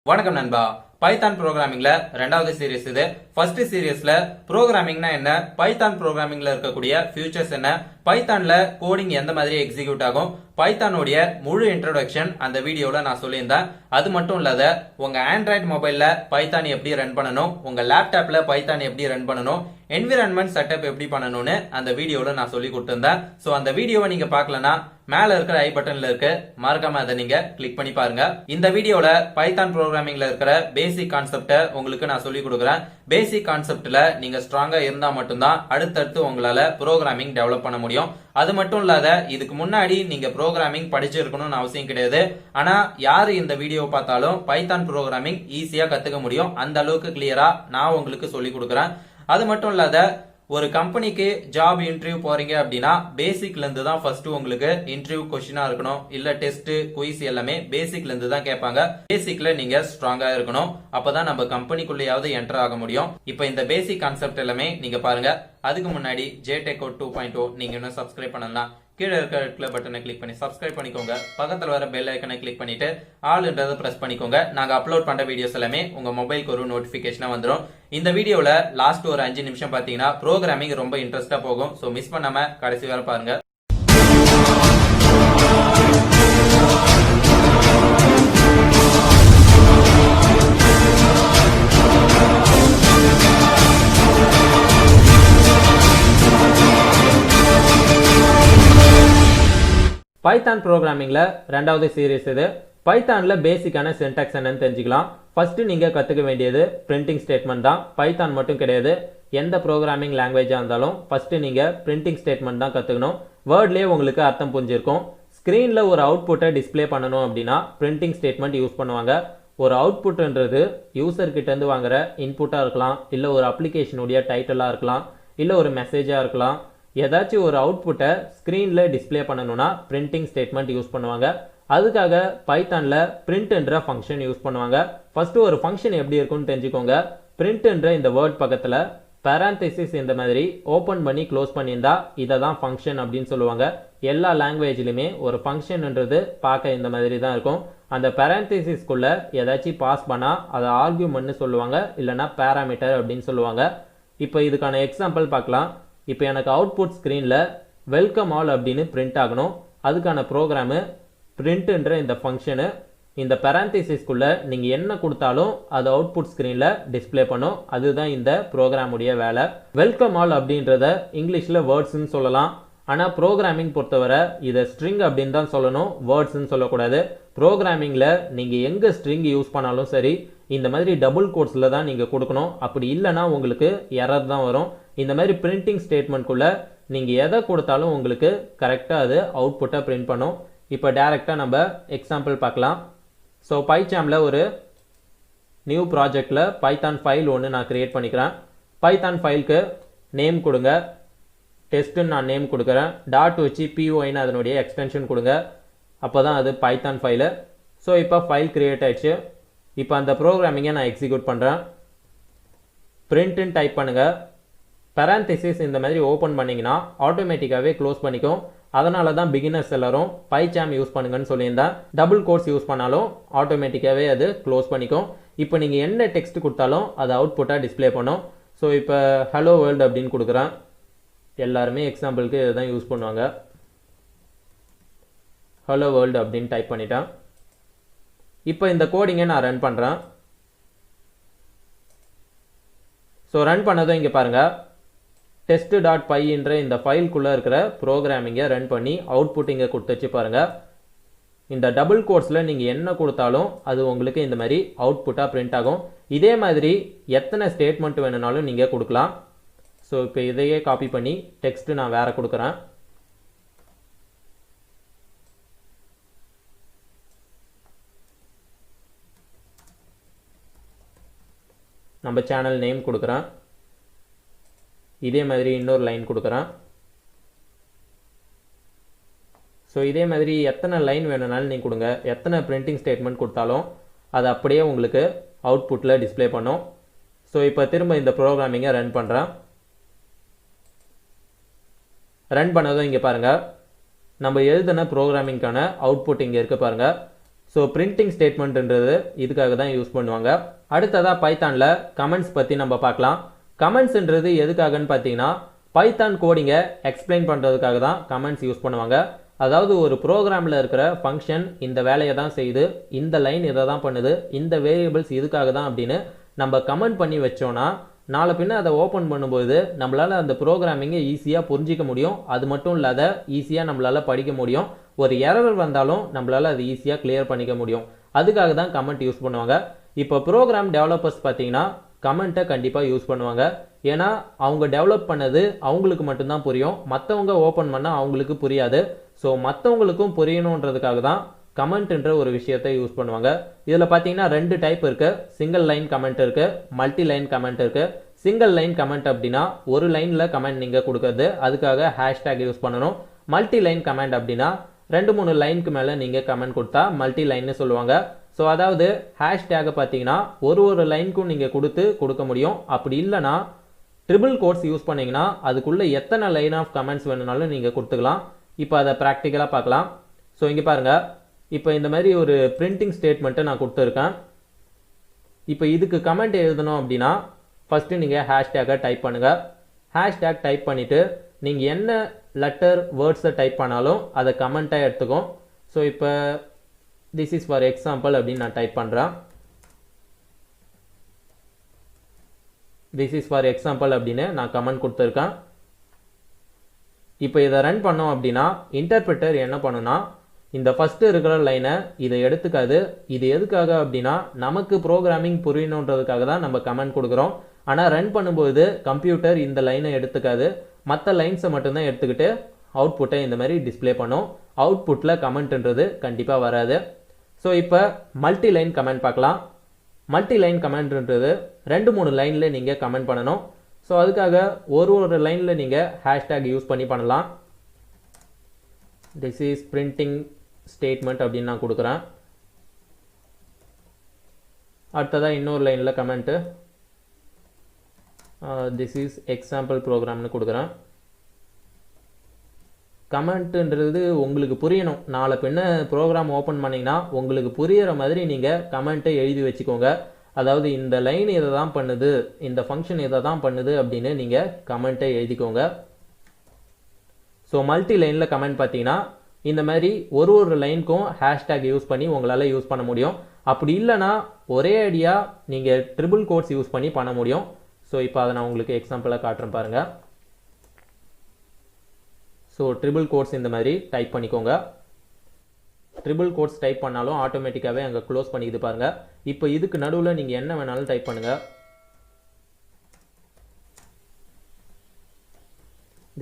வணக்கம் நண்பா. பைத்தான் ப்ரோக்ராமிங்ல ரெண்டாவது சீரிஸ் இது. ஃபர்ஸ்ட் சீரிஸ்ல ப்ரோக்ராமிங்னா என்ன, பைத்தான் ப்ரோக்ராமிங்ல இருக்கக்கூடிய ஃபியூச்சர்ஸ் என்ன, பைத்தான்ல கோடிங் எந்த மாதிரி எக்ஸிக்யூட் ஆகும், பைத்தானுடைய முழு இன்ட்ரோடக்ஷன் அந்த வீடியோல நான் சொல்லியிருந்தேன். அது மட்டும் இல்லாத உங்க ஆண்ட்ராய்டு மொபைல்ல பைத்தான் எப்படி ரன் பண்ணணும், உங்க லேப்டாப்ல பைத்தான் எப்படி ரன் பண்ணணும், என்விரான்மெண்ட் செட்டப் எப்படி பண்ணணும்னு அந்த வீடியோல நான் சொல்லி கொடுத்திருந்தேன். சோ அந்த வீடியோவை நீங்க பார்க்கலனா மேல இருக்கிற ஐ பட்டன்ல இருக்கு, மறக்காம அதை நீங்க கிளிக் பண்ணி பாருங்க. இந்த வீடியோல பைத்தான் ப்ரோக்ராமிங்ல இருக்கிற பேசிக் கான்செப்ட உங்களுக்கு நான் சொல்லி கொடுக்குறேன். பேசிக் கான்செப்ட்ல நீங்க ஸ்ட்ராங்கா இருந்தா மட்டும்தான் அடுத்தடுத்து உங்களால ப்ரோக்ராமிங் டெவலப் பண்ண முடியும். அது மட்டும் இல்லாத இதுக்கு முன்னாடி நீங்க ப்ரோக்ராமிங் படிச்சிருக்கணும்னு அவசியம் கிடையாது. ஆனா யாரு இந்த வீடியோ பார்த்தாலும் பைத்தான் ப்ரோக்ராமிங் ஈஸியா கத்துக்க முடியும். அந்த அளவுக்கு கிளியரா நான் உங்களுக்கு சொல்லி கொடுக்குறேன். அது மட்டும் இல்லாத ஒரு கம்பெனிக்கு ஜாப் இன்டர்வியூ போறீங்க அப்படின்னா பேசிக்ல இருந்து தான் ஃபர்ஸ்ட் உங்களுக்கு இன்டர்வியூ கொஸ்டினா இருக்கணும். இல்ல டெஸ்ட் குயிஸ் எல்லாமே பேசிக்ல இருந்து தான் கேட்பாங்க. பேசிக்ல நீங்க ஸ்ட்ராங்கா இருக்கணும். அப்பதான் நம்ம கம்பெனிக்குள்ளேயாவது என்டர் ஆக முடியும். இப்போ இந்த பேசிக் கான்செப்ட் எல்லாமே நீங்க பாருங்க. அதுக்கு முன்னாடி JTech Code 2.0 நீங்க இன்னும் சப்ஸ்கிரைப் பண்ணலாம். கீழே இருக்கிற ரெட் பட்டனை கிளிக் பண்ணி சப்ஸ்கிரைப் பண்ணிக்கோங்க. பக்கத்துல வர பெல் ஐக்கனை கிளிக் பண்ணிட்டு ஆல்ன்றதை பிரஸ் பண்ணிக்கோங்க. நாங்க அப்லோட் பண்ற வீடியோஸ் எல்லாமே உங்க மொபைலுக்கு ஒரு நோட்டிபிகேஷனா வந்துடும். இந்த வீடியோல லாஸ்ட் ஒரு 5 நிமிஷம் பாத்தீங்கன்னா ப்ரோக்ராமிங் ரொம்ப இன்ட்ரெஸ்டா போகும். சோ மிஸ் பண்ணாம கடைசி வரை பாருங்க. பைத்தான் ப்ரோக்ராமிங்ல ரெண்டாவது சீரிஸ் இது. பைத்தான்ல பேசிக்கான சின்டாக்ஸ் என்னன்னு தெரிஞ்சுக்கலாம். ஃபர்ஸ்ட் நீங்க கத்துக்க வேண்டியது பிரிண்டிங் ஸ்டேட்மெண்ட் தான். பைத்தான் மட்டும் கிடையாது, எந்த ப்ரோக்ராமிங் லாங்குவேஜா இருந்தாலும் ஃபர்ஸ்ட் நீங்க பிரிண்டிங் ஸ்டேட்மெண்ட் தான் கத்துக்கணும். வேர்ட்லயே உங்களுக்கு அர்த்தம் புரிஞ்சிருக்கும். ஸ்கிரீன்ல ஒரு அவுட்புட்டை டிஸ்பிளே பண்ணணும் அப்படின்னா பிரிண்டிங் ஸ்டேட்மெண்ட் யூஸ் பண்ணுவாங்க. ஒரு அவுட்புட்ன்றது யூசர் கிட்ட இருந்து வாங்குற இன்புட்டா இருக்கலாம், இல்ல ஒரு அப்ளிகேஷனுடைய டைட்டிலா இருக்கலாம், இல்ல ஒரு மெசேஜா இருக்கலாம். ஏதாச்சும் ஒரு அவுட்புட்டை ஸ்கிரீன்ல டிஸ்பிளே பண்ணணும்னா பிரிண்டிங் ஸ்டேட்மெண்ட் யூஸ் பண்ணுவாங்க. அதுக்காக பைத்தான்ல பிரிண்ட்ன்ற ஃபங்க்ஷன் யூஸ் பண்ணுவாங்க. ஃபர்ஸ்ட் ஒரு ஃபங்க்ஷன் எப்படி இருக்கும்னு தெரிஞ்சுக்கோங்க. பிரிண்ட்ன்ற இந்த வேர்ட் பக்கத்துல பேரந்தசிஸ் இந்த மாதிரி ஓபன் பண்ணி க்ளோஸ் பண்ணியிருந்தா இதை தான் ஃபங்க்ஷன் அப்படின்னு சொல்லுவாங்க. எல்லா லாங்குவேஜ்லயுமே ஒரு ஃபங்க்ஷன்ன்றது பார்க்க இந்த மாதிரி தான் இருக்கும். அந்த பேரந்தசிஸ்குள்ள ஏதாச்சும் பாஸ் பண்ணா அதை ஆர்கியூமெண்ட்னு சொல்லுவாங்க, இல்லைன்னா பேராமீட்டர் அப்படின்னு சொல்லுவாங்க. இப்போ இதுக்கான எக்ஸாம்பிள் பார்க்கலாம். இப்போ எனக்கு அவுட்புட் ஸ்க்ரீனில் வெல்கம் ஆல் அப்படின்னு பிரிண்ட் ஆகணும். அதுக்கான ப்ரோக்ராமு பிரிண்ட்ன்ற இந்த ஃபங்க்ஷனு இந்த பேரந்தசிஸ்குள்ளே நீங்கள் என்ன கொடுத்தாலும் அது அவுட்புட் ஸ்க்ரீனில் டிஸ்பிளே பண்ணும். அதுதான் இந்த ப்ரோக்ராமுடைய வேலை. வெல்கம் ஆல் அப்படின்றத இங்கிலீஷில் வேர்ட்ஸ்ன்னு சொல்லலாம். ஆனால் ப்ரோக்ராமிங் பொறுத்தவரை இதை ஸ்ட்ரிங் அப்படின்னு தான் சொல்லணும், வேர்ட்ஸ்ன்னு சொல்லக்கூடாது. ப்ரோக்ராமிங்கில் நீங்கள் எங்கே ஸ்ட்ரிங் யூஸ் பண்ணாலும் சரி இந்த மாதிரி டபுள் கோட்ஸில் தான் நீங்கள் கொடுக்கணும். அப்படி இல்லைன்னா உங்களுக்கு எரர் தான் வரும். இந்த மாதிரி பிரிண்டிங் ஸ்டேட்மெண்ட்குள்ளே நீங்கள் எதை கொடுத்தாலும் உங்களுக்கு கரெக்டாக அது அவுட்புட்டை பிரிண்ட் பண்ணும். இப்போ டைரெக்டாக நம்ம எக்ஸாம்பிள் பார்க்கலாம். ஸோ பைச்சாமில் ஒரு நியூ ப்ராஜெக்டில் பைத்தான் ஃபைல் ஒன்று நான் கிரியேட் பண்ணிக்கிறேன். பைத்தான் ஃபைலுக்கு நேம் கொடுங்க. டெஸ்ட்டுன்னு நான் நேம் கொடுக்குறேன். டாட் வச்சு POIன்னு அதனுடைய எக்ஸ்டென்ஷன் கொடுங்க. அப்போ தான் அது பைத்தான் ஃபைலு. ஸோ இப்போ ஃபைல் கிரியேட் ஆயிடுச்சு. இப்போ அந்த ப்ரோக்ராமிங்கை நான் எக்ஸிக்யூட் பண்ணுறேன். பிரிண்ட்டுன்னு டைப் பண்ணுங்கள். பேரந்தசிஸ் இந்த மாதிரி ஓப்பன் பண்ணிங்கன்னா ஆட்டோமேட்டிக்காகவே க்ளோஸ் பண்ணிக்கும். அதனால தான் பிகினர்ஸ் எல்லாரும் பைச்சாம் யூஸ் பண்ணுங்கன்னு சொல்லியிருந்தேன். டபுள் கோட்ஸ் யூஸ் பண்ணாலும் ஆட்டோமேட்டிக்காகவே அது க்ளோஸ் பண்ணிக்கும். இப்போ நீங்கள் என்ன டெக்ஸ்ட் கொடுத்தாலும் அது அவுட்புட்டாக டிஸ்பிளே பண்ணும். ஸோ இப்போ ஹலோ வேர்ல்டு அப்படின்னு கொடுக்குறேன். எல்லாருமே எக்ஸாம்பிளுக்கு இதை தான் யூஸ் பண்ணுவாங்க. ஹலோ வேர்ல்டு அப்படின்னு டைப் பண்ணிட்டேன். இப்போ இந்த கோடிங்கை நான் ரன் பண்ணுறேன். ஸோ ரன் பண்ணதும் இங்கே பாருங்கள், test.py என்ற இந்த ஃபைலுக்குள்ளே இருக்கிற ப்ரோக்ராமிங்கை ரன் பண்ணி அவுட்புட் இங்கே கொடுத்துச்சு பாருங்கள். இந்த டபுள் கோட்ஸில் நீங்கள் என்ன கொடுத்தாலும் அது உங்களுக்கு இந்த மாதிரி அவுட்புட்டாக பிரிண்ட் ஆகும். இதே மாதிரி எத்தனை ஸ்டேட்மெண்ட் வேணும்னாலும் நீங்கள் கொடுக்கலாம். ஸோ இப்போ இதையே காப்பி பண்ணி டெக்ஸ்ட்டு நான் வேறு கொடுக்குறேன். நம்ம சேனல் நேம் கொடுக்குறேன். இதே மாதிரி இன்னொரு லைன் கொடுக்குறேன். ஸோ இதே மாதிரி எத்தனை லைன் வேணும்னாலும் நீங்கள் கொடுங்க. எத்தனை பிரிண்டிங் ஸ்டேட்மெண்ட் கொடுத்தாலும் அது அப்படியே உங்களுக்கு அவுட்புட்டில் டிஸ்பிளே பண்ணும். ஸோ இப்போ திரும்ப இந்த ப்ரோக்ராமிங்கை ரன் பண்ணுறேன். ரன் பண்ணதும் இங்கே பாருங்கள், நம்ம எழுதின ப்ரோக்ராமிங்கான அவுட்புட் இங்கே இருக்குது பாருங்கள். ஸோ ஸோ பிரிண்டிங் ஸ்டேட்மெண்ட்ன்றது இதுக்காக தான் யூஸ் பண்ணுவாங்க. அடுத்ததாக பைத்தானில் கமெண்ட்ஸ் பற்றி நம்ம பார்க்கலாம். கமெண்ட்ஸ்ன்றது எதுக்காகன்னு பார்த்தீங்கன்னா பைத்தான் கோடிங்கை எக்ஸ்பிளைன் பண்ணுறதுக்காக தான் கமெண்ட்ஸ் யூஸ் பண்ணுவாங்க. அதாவது ஒரு ப்ரோக்ராமில் இருக்கிற ஃபங்க்ஷன் இந்த வேலையை தான் செய்யுது, இந்த லைன் இதை தான் பண்ணுது, இந்த வேரியபிள்ஸ் இதுக்காக தான் அப்படின்னு நம்ம கமெண்ட் பண்ணி வச்சோன்னா நாளை பின்ன அதை ஓப்பன் பண்ணும்போது நம்மளால் அந்த ப்ரோக்ராமிங்கை ஈஸியாக புரிஞ்சிக்க முடியும். அது மட்டும் இல்லாத ஈஸியாக நம்மளால் படிக்க முடியும். ஒரு எரர் வந்தாலும் நம்மளால் அது ஈஸியாக கிளியர் பண்ணிக்க முடியும். அதுக்காக தான் கமெண்ட் யூஸ் பண்ணுவாங்க. இப்போ ப்ரோக்ராம் டெவலப்பர்ஸ் பார்த்தீங்கன்னா கமெண்ட்டை கண்டிப்பாக யூஸ் பண்ணுவாங்க. ஏன்னா அவங்க டெவலப் பண்ணது அவங்களுக்கு மட்டும்தான் புரியும், மற்றவங்க ஓப்பன் பண்ணால் அவங்களுக்கு புரியாது. ஸோ மற்றவங்களுக்கும் புரியணுன்றதுக்காக தான் கமெண்ட்ன்ற ஒரு விஷயத்தை யூஸ் பண்ணுவாங்க. இதில் பார்த்தீங்கன்னா 2 டைப் இருக்குது. சிங்கிள் லைன் கமெண்ட் இருக்குது, மல்டி லைன் கமெண்ட் இருக்குது. சிங்கிள் லைன் கமெண்ட் அப்படின்னா ஒரு லைனில் கமெண்ட் நீங்கள் கொடுக்கறது, அதுக்காக ஹேஷ்டேக் யூஸ் பண்ணணும். மல்டி லைன் கமெண்ட் அப்படின்னா 2-3 லைனுக்கு மேலே நீங்கள் கமெண்ட் கொடுத்தா மல்டி லைன்னு சொல்லுவாங்க. ஸோ அதாவது ஹேஷ்டேகை பார்த்தீங்கன்னா ஒரு லைனுக்கும் நீங்கள் கொடுக்க முடியும். அப்படி இல்லைனா ட்ரிபிள் கோட்ஸ் யூஸ் பண்ணிங்கன்னா அதுக்குள்ளே எத்தனை லைன் ஆஃப் கமெண்ட்ஸ் வேணுனாலும் நீங்கள் கொடுத்துக்கலாம். இப்போ அதை ப்ராக்டிக்கலாக பார்க்கலாம். ஸோ இங்கே பாருங்கள், இப்போ இந்த மாதிரி ஒரு பிரிண்டிங் ஸ்டேட்மெண்ட்டை நான் கொடுத்துருக்கேன். இப்போ இதுக்கு கமெண்ட் எழுதணும் அப்படின்னா ஃபஸ்ட்டு நீங்கள் ஹேஷ்டேகை டைப் பண்ணுங்கள். ஹேஷ்டேக் டைப் பண்ணிவிட்டு நீங்கள் என்ன லெட்டர் வேர்ட்ஸை டைப் பண்ணாலும் அதை கமெண்ட்டாக எடுத்துக்கும். ஸோ இப்போ திஸ் இஸ் ஃபார் எக்ஸாம்பிள் அப்படின்னு நான் டைப் பண்ணுறேன். திஸ் இஸ் ஃபார் எக்ஸாம்பிள் அப்படின்னு நான் கமெண்ட் கொடுத்துருக்கேன். இப்போ இதை ரன் பண்ணோம் அப்படின்னா இன்டர்பிரட்டர் என்ன பண்ணுன்னா இந்த ஃபஸ்ட்டு இருக்கிற லைனை இதை எடுத்துக்காது. இது எதுக்காக அப்படின்னா நமக்கு ப்ரோக்ராமிங் புரியணுன்றதுக்காக தான் நம்ம கமெண்ட் கொடுக்குறோம். ஆனால் ரன் பண்ணும்போது கம்ப்யூட்டர் இந்த லைனை எடுத்துக்காது, மற்ற லைன்ஸை மட்டும்தான் எடுத்துக்கிட்டு அவுட்புட்டை இந்த மாதிரி டிஸ்பிளே பண்ணும். அவுட்புட்டில் கமெண்ட்ன்றது கண்டிப்பாக வராது. ஸோ இப்போ மல்டி லைன் கமெண்ட் பார்க்கலாம். மல்டி லைன் கமெண்ட்ன்றது 2-3 லைனில் நீங்கள் கமெண்ட் பண்ணணும். ஸோ அதுக்காக ஒரு லைனில் நீங்கள் ஹேஷ்டேக் யூஸ் பண்ணி பண்ணலாம். திஸ் இஸ் பிரிண்டிங் ஸ்டேட்மெண்ட் அப்படின்னு நான் கொடுக்குறேன். அடுத்ததாக இன்னொரு லைனில் கமெண்ட்டு திஸ் இஸ் எக்ஸாம்பிள் ப்ரோக்ராம்னு கொடுக்குறேன். கமெண்ட்டுன்றது உங்களுக்கு புரியணும். நாளை பின்ன ப்ரோக்ராம் ஓப்பன் பண்ணிங்கன்னா உங்களுக்கு புரிகிற மாதிரி நீங்கள் கமெண்ட்டை எழுதி வச்சுக்கோங்க. அதாவது இந்த லைன் இதை தான் பண்ணுது, இந்த ஃபங்க்ஷன் இதை தான் பண்ணுது அப்படின்னு நீங்கள் கமெண்ட்டை எழுதிக்கோங்க. ஸோ மல்டி லைனில் கமெண்ட் பார்த்தீங்கன்னா இந்த மாதிரி ஒரு லைனுக்கும் ஹேஷ்டேக் யூஸ் பண்ணி உங்களால் யூஸ் பண்ண முடியும். அப்படி இல்லைனா ஒரே ஐடியாக நீங்கள் ட்ரிபிள் கோட்ஸ் யூஸ் பண்ணி பண்ண முடியும். ஸோ இப்போ அதை நான் உங்களுக்கு எக்ஸாம்பிளாக காட்டுறேன் பாருங்கள். ஸோ ட்ரிபிள் கோட்ஸ் இந்த மாதிரி டைப் பண்ணிக்கோங்க. ட்ரிபிள் கோட்ஸ் டைப் பண்ணாலும் ஆட்டோமேட்டிக்காகவே அங்கே க்ளோஸ் பண்ணிக்குது பாருங்கள். இப்போ இதுக்கு நடுவில் நீங்கள் என்ன வேணாலும் டைப் பண்ணுங்கள்.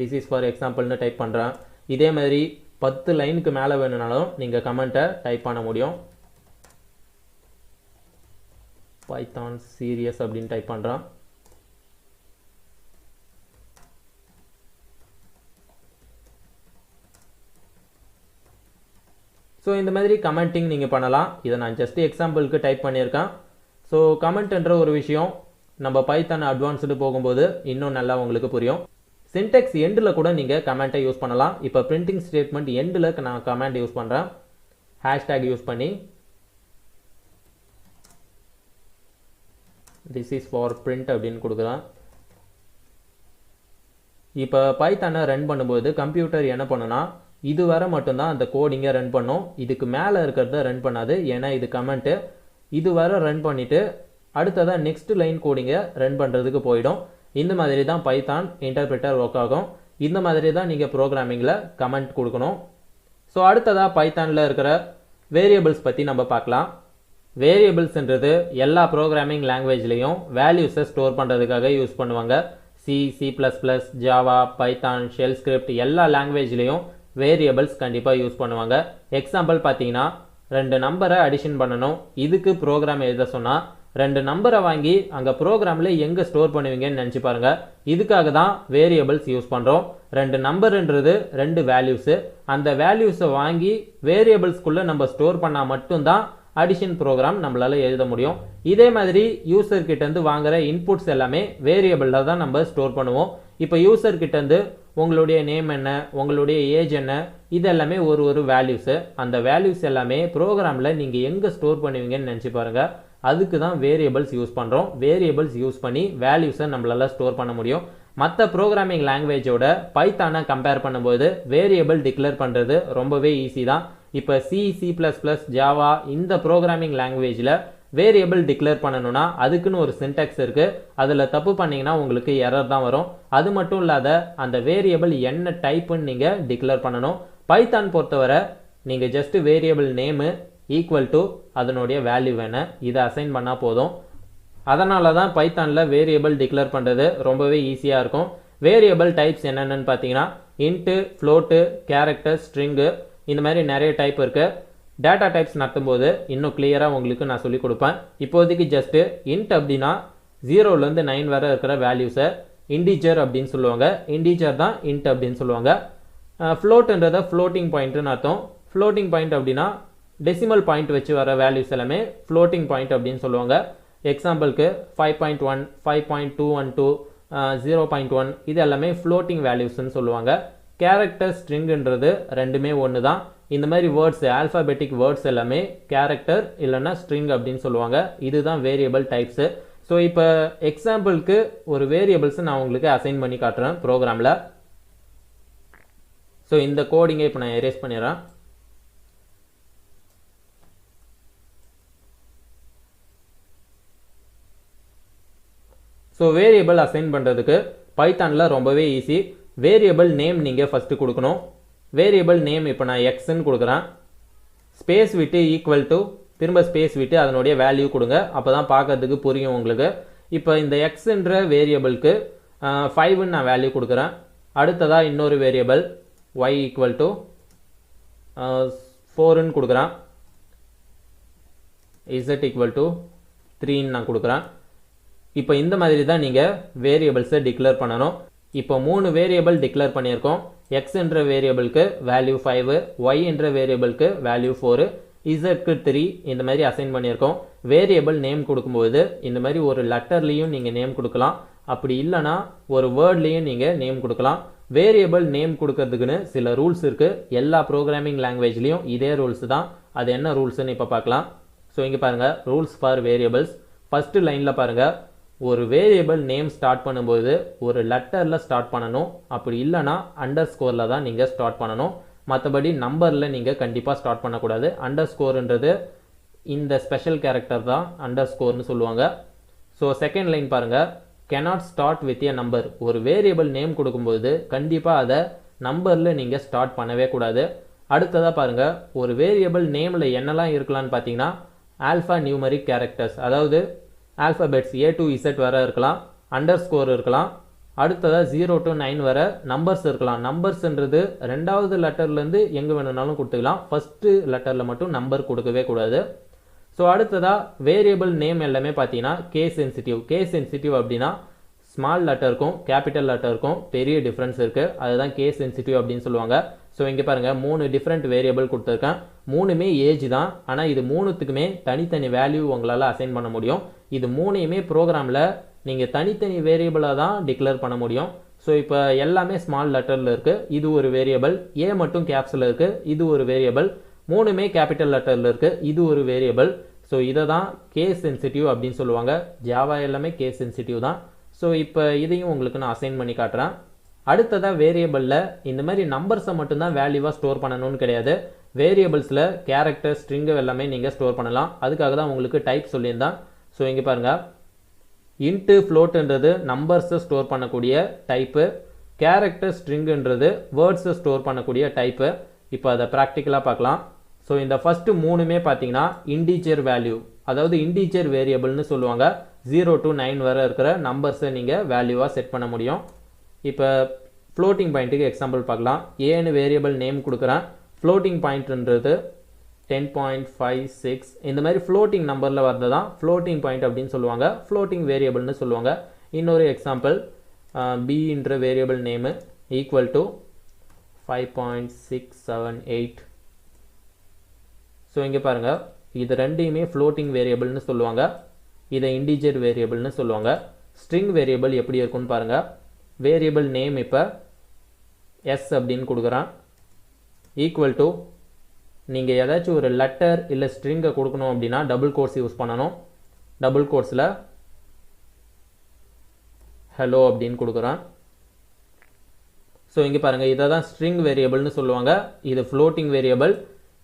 திஸ் இஸ் ஃபார் எக்ஸாம்பிள்னு டைப் பண்ணுறேன். இதே மாதிரி 10 லைனுக்கு மேலே வேணும்னாலும் நீங்கள் கமெண்ட்டை டைப் பண்ண முடியும். பைத்தான் சீரியஸ் அப்படின்னு டைப் பண்ணுறேன். ஸோ இந்த மாதிரி கமெண்டிங் நீங்கள் பண்ணலாம். இதை நான் ஜஸ்ட் எக்ஸாம்பிளுக்கு டைப் பண்ணியிருக்கேன். ஸோ கமெண்ட்ன்ற ஒரு விஷயம் நம்ம பைத்தான் அட்வான்ஸ்டு போகும்போது இன்னும் நல்லா உங்களுக்கு புரியும். சின்டெக்ஸ் எண்டில் கூட நீங்கள் கமெண்ட்டை யூஸ் பண்ணலாம். இப்போ பிரிண்டிங் ஸ்டேட்மெண்ட் எண்டில் நான் கமெண்ட் யூஸ் பண்ணுறேன். ஹேஷ்டேக் யூஸ் பண்ணி திஸ் இஸ் ஃபார் பிரிண்ட் அப்படின்னு கொடுக்குறேன். இப்போ பைத்தானை ரன் பண்ணும்போது கம்ப்யூட்டர் என்ன பண்ணுன்னா இது வர மட்டும்தான் அந்த கோடிங்கை ரன் பண்ணும், இதுக்கு மேலே இருக்கிறத ரன் பண்ணாது. ஏன்னா இது கமெண்ட்டு. இது வர ரன் பண்ணிவிட்டு அடுத்ததாக நெக்ஸ்ட் லைன் கோடிங்கை ரன் பண்ணுறதுக்கு போயிடும். இந்த மாதிரி தான் பைத்தான் இன்டர்பிரட்டர் ஒர்க் ஆகும். இந்த மாதிரி தான் நீங்கள் ப்ரோக்ராமிங்கில் கமெண்ட் கொடுக்கணும். ஸோ அடுத்ததாக பைத்தானில் இருக்கிற வேரியபிள்ஸ் பற்றி நம்ம பார்க்கலாம். வேரியபிள்ஸ்ன்றது எல்லா ப்ரோக்ராமிங் லாங்குவேஜ்லேயும் வேல்யூஸை ஸ்டோர் பண்ணுறதுக்காக யூஸ் பண்ணுவாங்க. C++, Java, Python, shell script எல்லா லாங்குவேஜ்லேயும் வேரியபிள்ஸ் கண்டிப்பாக யூஸ் பண்ணுவாங்க. எக்ஸாம்பிள் பார்த்தீங்கன்னா 2 நம்பரை அடிஷன் பண்ணணும். இதுக்கு ப்ரோக்ராம் எழுத சொன்னால் 2 நம்பரை வாங்கி அங்கே ப்ரோக்ராமில் எங்கே ஸ்டோர் பண்ணுவீங்கன்னு நினச்சி பாருங்கள். இதுக்காக தான் வேரியபிள்ஸ் யூஸ் பண்ணுறோம். 2 நம்பருன்றது 2 வேல்யூஸு. அந்த வேல்யூஸை வாங்கி வேரியபிள்ஸ்குள்ளே நம்ம ஸ்டோர் பண்ணால் மட்டும்தான் அடிஷன் ப்ரோக்ராம் நம்மளால் எழுத முடியும். இதே மாதிரி யூசர் கிட்டேருந்து வாங்குகிற இன்புட்ஸ் எல்லாமே வேரியபிளில் தான் நம்ம ஸ்டோர் பண்ணுவோம். இப்போ யூசர் கிட்டேருந்து உங்களுடைய நேம் என்ன, உங்களுடைய ஏஜ் என்ன, இது எல்லாமே ஒரு வேல்யூஸு. அந்த வேல்யூஸ் எல்லாமே ப்ரோக்ராமில் நீங்கள் எங்கே ஸ்டோர் பண்ணுவீங்கன்னு நினச்சி பாருங்கள். அதுக்கு தான் வேரியபிள்ஸ் யூஸ் பண்ணுறோம். வேரியபிள்ஸ் யூஸ் பண்ணி வேல்யூஸை நம்மளால் ஸ்டோர் பண்ண முடியும். மற்ற ப்ரோக்ராமிங் லாங்குவேஜோட பைத்தானை கம்பேர் பண்ணும்போது வேரியபிள் டிக்ளேர் பண்ணுறது ரொம்பவே ஈஸி தான். இப்போ C++, ஜாவா இந்த ப்ரோக்ராமிங் லாங்குவேஜில் வேரியபிள் டிக்ளேர் பண்ணணும்னா அதுக்குன்னு ஒரு சின்டாக்ஸ் இருக்குது. அதில் தப்பு பண்ணிங்கன்னா உங்களுக்கு எரர் தான் வரும். அது மட்டும் இல்லாத அந்த வேரியபிள் என்ன டைப்புன்னு நீங்கள் டிக்ளேர் பண்ணணும். பைத்தான் பொறுத்தவரை நீங்கள் just variable name equal to அதனுடைய வேல்யூ வேணும், இதை அசைன் பண்ணால் போதும். அதனால தான் பைத்தானில் வேரியபிள் டிக்ளேர் பண்ணுறது ரொம்பவே ஈஸியாக இருக்கும். வேரியபிள் டைப்ஸ் என்னென்னு பார்த்தீங்கன்னா இன்ட்டு, ஃப்ளோட்டு, கேரக்டர், ஸ்ட்ரிங்கு, இந்த மாதிரி நிறைய டைப் இருக்குது. டேட்டா டைப்ஸ் நடத்தும்போது இன்னும் கிளியராக உங்களுக்கு நான் சொல்லிக் கொடுப்பேன். இப்போதைக்கு ஜஸ்ட்டு இன்ட் அப்படின்னா 0லேருந்து 9 வரை இருக்கிற வேல்யூஸை இண்டீஜர் அப்படின்னு சொல்லுவாங்க. இண்டீஜர் தான் இன்ட் அப்படின்னு சொல்லுவாங்க. ஃப்ளோட்டுன்றதை ஃப்ளோட்டிங் பாயிண்ட்டுன்னு அர்த்தம். ஃப்ளோட்டிங் பாயிண்ட் அப்படின்னா டெசிமல் பாயிண்ட் வச்சு வர வேல்யூஸ் எல்லாமே ஃப்ளோட்டிங் பாயிண்ட் அப்படின்னு சொல்லுவாங்க. எக்ஸாம்பிளுக்கு 5.1, 5.212, 0.1 இது எல்லாமே ஃப்ளோட்டிங் வேல்யூஸ்ன்னு சொல்லுவாங்க. கேரக்டர், ஸ்ட்ரிங்குன்றது ரெண்டுமே ஒன்று தான். இந்த மாதிரி வேர்ட்ஸ், ஆல்ஃபாபெட்டிக் வேர்ட்ஸ் எல்லாமே கேரக்டர் இல்லைன்னா ஸ்ட்ரிங் அப்படின்னு சொல்லுவாங்க. இதுதான் வேரியபிள் டைப்ஸு. ஸோ இப்போ எக்ஸாம்பிளுக்கு ஒரு வேரியபிள்ஸை நான் உங்களுக்கு அசைன் பண்ணி காட்டுறேன் ப்ரோக்ராமில். ஸோ இந்த கோடிங்கை இப்போ நான் எரேஸ் பண்ணிடுறேன். ஸோ வேரியபிள் அசைன் பண்ணுறதுக்கு பைத்தானில் ரொம்பவே ஈஸி. வேரியபிள் நேம் நீங்கள் ஃபஸ்ட்டு கொடுக்கணும். வேரியபிள் நேம் இப்போ நான் எக்ஸ்ன்னு கொடுக்குறேன். ஸ்பேஸ் விட்டு ஈக்குவல் டு, திரும்ப ஸ்பேஸ் விட்டு அதனுடைய வேல்யூ கொடுங்க. அப்போ தான் பார்க்கறதுக்கு புரியும் உங்களுக்கு. இப்போ இந்த எக்ஸ்ன்ற வேரியபிளுக்கு 5ன்னு நான் வேல்யூ கொடுக்குறேன். அடுத்ததாக இன்னொரு வேரியபிள் ஒய் ஈக்குவல் டு 4ன்னு கொடுக்குறேன். இசட் ஈக்குவல் டு 3ன்னு நான் கொடுக்குறேன். இப்போ இந்த மாதிரி தான் நீங்கள் வேரியபிள்ஸை டிக்ளேர் பண்ணணும். இப்போ 3 வேரியபிள் டிக்ளேர் பண்ணியிருக்கோம். எக்ஸ் என்ற வேரியபிளுக்கு வேல்யூ 5, ஒய் என்ற வேரியபிளுக்கு வேல்யூ 4, இசட்க்கு 3 இந்த மாதிரி அசைன் பண்ணியிருக்கோம். வேரியபிள் நேம் கொடுக்கும்போது இந்த மாதிரி ஒரு லெட்டர்லேயும் நீங்கள் நேம் கொடுக்கலாம். அப்படி இல்லைனா ஒரு வேர்ட்லேயும் நீங்கள் நேம் கொடுக்கலாம். வேரியபிள் நேம் கொடுக்கறதுக்குன்னு சில ரூல்ஸ் இருக்குது. எல்லா ப்ரோக்ராமிங் லாங்குவேஜ்லேயும் இதே ரூல்ஸ் தான். அது என்ன ரூல்ஸ்ன்னு இப்போ பார்க்கலாம். ஸோ இங்கே பாருங்கள், ரூல்ஸ் ஃபார் வேரியபிள்ஸ். ஃபஸ்ட்டு லைனில் பாருங்கள், ஒரு வேரியபிள் நேம் ஸ்டார்ட் பண்ணும்போது ஒரு லெட்டரில் ஸ்டார்ட் பண்ணணும். அப்படி இல்லைனா அண்டர் ஸ்கோரில் தான் நீங்கள் ஸ்டார்ட் பண்ணணும். மற்றபடி நம்பரில் நீங்கள் கண்டிப்பாக ஸ்டார்ட் பண்ணக்கூடாது. அண்டர் ஸ்கோருன்றது இந்த ஸ்பெஷல் கேரக்டர் தான் அண்டர் ஸ்கோர்னு சொல்லுவாங்க. ஸோ செகண்ட் லைன் பாருங்கள், cannot start with a number. ஒரு வேரியபிள் நேம் கொடுக்கும்போது கண்டிப்பாக அதை நம்பரில் நீங்கள் ஸ்டார்ட் பண்ணவே கூடாது. அடுத்ததாக பாருங்கள், ஒரு வேரியபிள் நேமில் என்னெல்லாம் இருக்கலாம்னு பார்த்தீங்கன்னா ஆல்ஃபா நியூமரிக் கேரக்டர்ஸ், அதாவது ஆல்ஃபபெட்ஸ் A to Z வர இருக்கலாம், அண்டர் ஸ்கோர் இருக்கலாம். அடுத்ததாக 0 to 9 வர நம்பர்ஸ் இருக்கலாம். நம்பர்ஸ்ன்றது ரெண்டாவது லெட்டர்லேருந்து எங்கே வேணும்னாலும் கொடுத்துக்கலாம். ஃபஸ்ட்டு லெட்டரில் மட்டும் நம்பர் கொடுக்கவே கூடாது. ஸோ அடுத்ததாக வேரியபிள் நேம் எல்லாமே பார்த்தீங்கன்னா கேஸ் சென்சிட்டிவ். கேஸ் சென்சிட்டிவ் அப்படின்னா ஸ்மால் லெட்டருக்கும் கேபிட்டல் லெட்டருக்கும் பெரிய டிஃப்ரென்ஸ் இருக்குது. அதுதான் கேஸ் சென்சிட்டிவ் அப்படின்னு சொல்லுவாங்க. ஸோ இங்கே பாருங்கள், 3 டிஃப்ரெண்ட் வேரியபிள் கொடுத்துருக்கேன். 3மே ஏஜ் தான். ஆனால் இது 3த்துக்குமே தனித்தனி வேல்யூ உங்களால் அசைன் பண்ண முடியும். இது 3யுமே ப்ரோக்ராமில் நீங்கள் தனித்தனி வேரியபிளாக தான் டிக்ளேர் பண்ண முடியும். ஸோ இப்போ எல்லாமே ஸ்மால் லெட்டரில் இருக்குது. இது ஒரு வேரியபிள். ஏ மட்டும் கேப்ஸில் இருக்குது. இது ஒரு வேரியபிள். 3மே கேபிட்டல் லெட்டரில் இருக்குது. இது ஒரு வேரியபிள். ஸோ இதை தான் கேஸ் சென்சிட்டிவ் அப்படின்னு சொல்லுவாங்க. ஜாவா எல்லாமே கேஸ் சென்சிட்டிவ் தான். ஸோ இப்போ இதையும் உங்களுக்கு நான் அசைன் பண்ணி காட்டுறேன். அடுத்ததாக வேரியபிளில் இந்த மாதிரி நம்பர்ஸை மட்டும்தான் வேல்யூவாக ஸ்டோர் பண்ணணும்னு கிடையாது. வேரியபிள்ஸில் கேரக்டர், ஸ்ட்ரிங்கு எல்லாமே நீங்கள் ஸ்டோர் பண்ணலாம். அதுக்காக தான் உங்களுக்கு டைப் சொல்லியிருந்தான். ஸோ இங்கே பாருங்கள், இன்ட்டு, ஃப்ளோட்டுன்றது நம்பர்ஸை ஸ்டோர் பண்ணக்கூடிய டைப்பு. கேரக்டர், ஸ்ட்ரிங்குன்றது வேர்ட்ஸை ஸ்டோர் பண்ணக்கூடிய டைப்பு. இப்போ அதை ப்ராக்டிக்கலாக பார்க்கலாம். ஸோ இந்த ஃபஸ்ட்டு 3மே பார்த்தீங்கன்னா இண்டீஜர் வேல்யூ, அதாவது இண்டீஜர் வேரியபிள்னு சொல்லுவாங்க. 0 to 9 வரை இருக்கிற நம்பர்ஸை நீங்கள் வேல்யூவாக செட் பண்ண முடியும். இப்போ ஃப்ளோட்டிங் பாயிண்ட்டுக்கு எக்ஸாம்பிள் பார்க்கலாம். ஏன்னு வேரியபிள் நேம் கொடுக்குறேன். ஃப்ளோட்டிங் பாயிண்ட்ன்றது 10.56 இந்த மாதிரி ஃப்ளோட்டிங் நம்பரில் வரது தான் ஃப்ளோட்டிங் பாயிண்ட் அப்படின்னு சொல்லுவாங்க. ஃப்ளோட்டிங் வேரியபிள்னு சொல்லுவாங்க. இன்னொரு எக்ஸாம்பிள், பின்ற variable name equal to 5.678. So இங்கே பாருங்கள், இது ரெண்டையுமே ஃப்ளோட்டிங் வேரியபிள்னு சொல்லுவாங்க. இதை இண்டீஜர் வேரியபிள்னு சொல்லுவாங்க. ஸ்ட்ரிங் வேரியபிள் எப்படி இருக்குன்னு பாருங்கள். வேரியபிள் நேம் இப்போ எஸ் அப்படின்னு கொடுக்குறேன். ஈக்குவல் டு நீங்கள் ஏதாச்சும் ஒரு லெட்டர் இல்லை ஸ்ட்ரிங்கை கொடுக்கணும் அப்படின்னா டபுள் கோட்ஸ் யூஸ் பண்ணணும். டபுள் கோட்ஸில் ஹலோ அப்படின்னு கொடுக்குறேன். ஸோ இங்கே பாருங்கள், இதை தான் ஸ்ட்ரிங் வேரியபிள்னு சொல்லுவாங்க. இது ஃப்ளோட்டிங் வேரியபிள்,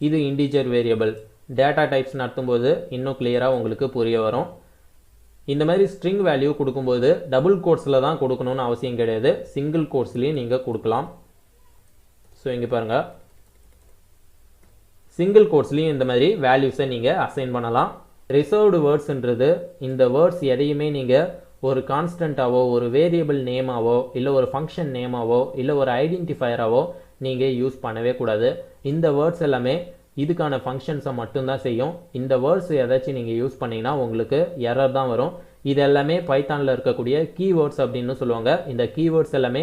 இது இன்டிஜர் வேரியபிள். டேட்டா டைப்ஸ் நடத்தும்போது இன்னும் கிளியராக உங்களுக்கு புரிய வரும். இந்த மாதிரி ஸ்ட்ரிங் வேல்யூ கொடுக்கும்போது டபுள் கோட்ஸில் தான் கொடுக்கணும்னு அவசியம் கிடையாது, சிங்கிள் கோட்ஸ்லேயும் நீங்கள் கொடுக்கலாம். ஸோ இங்கே பாருங்கள், சிங்கிள் கோட்ஸ்லேயும் இந்த மாதிரி வேல்யூஸை நீங்கள் அசைன் பண்ணலாம். ரிசர்வ்டு வேர்ட்ஸ்ன்றது இந்த வேர்ட்ஸ் எதையுமே நீங்கள் ஒரு கான்ஸ்டண்ட்டாவோ ஒரு வேரியபிள் நேமாவோ இல்லை ஒரு ஃபங்க்ஷன் நேமாவோ இல்லை ஒரு ஐடென்டிஃபயராவோ நீங்கள் யூஸ் பண்ணவே கூடாது. இந்த வேர்ட்ஸ் எல்லாமே இதுக்கான ஃபங்க்ஷன்ஸை மட்டும்தான் செய்யும். இந்த வேர்ட்ஸ் ஏதாச்சும் நீங்கள் யூஸ் பண்ணிங்கன்னா உங்களுக்கு எரர் தான் வரும். இது எல்லாமே பைத்தானில் இருக்கக்கூடிய கீவேர்ட்ஸ் அப்படின்னு சொல்லுவாங்க. இந்த கீவேர்ட்ஸ் எல்லாமே